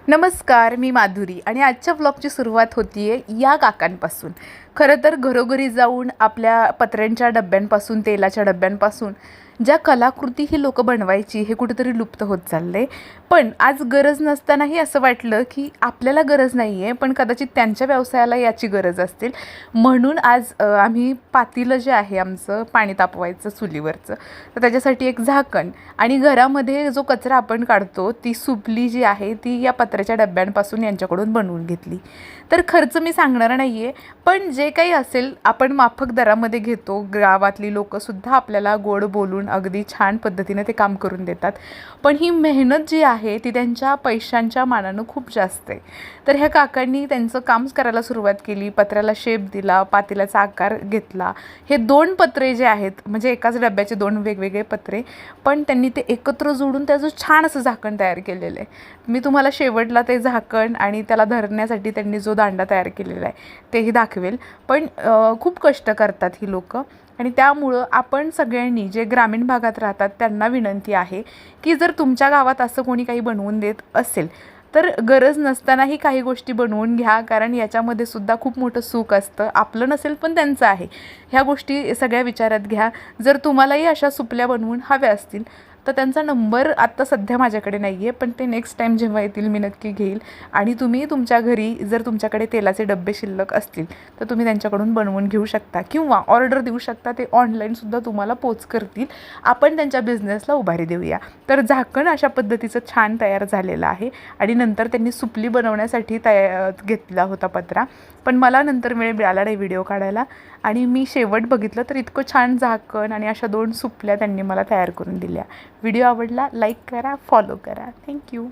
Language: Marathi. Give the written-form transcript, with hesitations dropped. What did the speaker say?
नमस्कार, मी माधुरी आणि आजच्या व्लॉगची सुरुवात होती आहे या काकांपासून. खरं तर घरोघरी जाऊन आपल्या पत्र्यांच्या डब्यांपासून, तेलाच्या डब्यांपासून ज्या कलाकृती ही लोकं बनवायची हे कुठेतरी लुप्त होत चाललं आहे. पण आज गरज नसतानाही असं वाटलं की आपल्याला गरज नाही आहे, पण कदाचित त्यांच्या व्यवसायाला याची गरज असतील. म्हणून आज आम्ही पातेलं जे आहे आमचं पाणी तापवायचं चुलीवरचं, तर त्याच्यासाठी एक झाकण आणि घरामध्ये जो कचरा आपण काढतो ती सुपली जी आहे ती या पत्र्याच्या डब्यांपासून यांच्याकडून बनवून घेतली. तर खर्च मी सांगणार नाही आहे, पण जे काही असेल आपण माफक दरामध्ये घेतो. गावातली लोकंसुद्धा आपल्याला गोड बोलून अगदी छान पद्धतीने ते काम करून देतात. पण ही मेहनत जी आहे ती त्यांच्या पैशांच्या मानानं खूप जास्त आहे. तर ह्या काकांनी त्यांचं काम करायला सुरुवात केली. पत्र्याला शेप दिला, पातेल्याचा आकार घेतला. हे 2 पत्रे जे आहेत म्हणजे एकाच डब्याचे 2 वेगवेगळे पत्रे, पण त्यांनी ते एकत्र जोडून त्याचं छान असं झाकण तयार केलेलं आहे. मी तुम्हाला शेवटला ते झाकण आणि त्याला धरण्यासाठी त्यांनी जो दांडा तयार केलेला आहे तेही दाखवेल. पण खूप कष्ट करतात ही लोकं आणि त्यामुळं आपण सगळ्यांनी जे ग्रामीण भागात राहतात त्यांना विनंती आहे की जर तुमच्या गावात असं कोणी काही बनवून देत असेल तर गरज नसतानाही काही गोष्टी बनवून घ्या, कारण याच्यामध्ये सुद्धा खूप मोठं सुख असतं. आपलं नसेल पण त्यांचं आहे. ह्या गोष्टी सगळ्या विचारात घ्या. जर तुम्हालाही अशा सुपल्या बनवून हव्या असतील तर त्यांचा नंबर आत्ता सध्या माझ्याकडे नाही आहे, पण ते नेक्स्ट टाईम जेव्हा येतील मी नक्की घेईल. आणि तुम्ही तुमच्या घरी जर तुमच्याकडे तेलाचे डबे शिल्लक असतील तर तुम्ही त्यांच्याकडून बनवून घेऊ शकता किंवा ऑर्डर देऊ शकता. ते ऑनलाईनसुद्धा तुम्हाला पोच करतील. आपण त्यांच्या बिझनेसला उभारी देऊया. तर झाकण अशा पद्धतीचं छान तयार झालेलं आहे आणि नंतर त्यांनी सुपली बनवण्यासाठी घेतला होता पत्रा. पण मला नंतर वेळ मिळाला नाही व्हिडिओ काढायला आणि मी शेवट बघितलं तर इतकं छान झाकण आणि अशा 2 सुपल्या त्यांनी मला तयार करून दिल्या. व्हिडिओ आवडला लाईक करा, फॉलो करा. थँक्यू.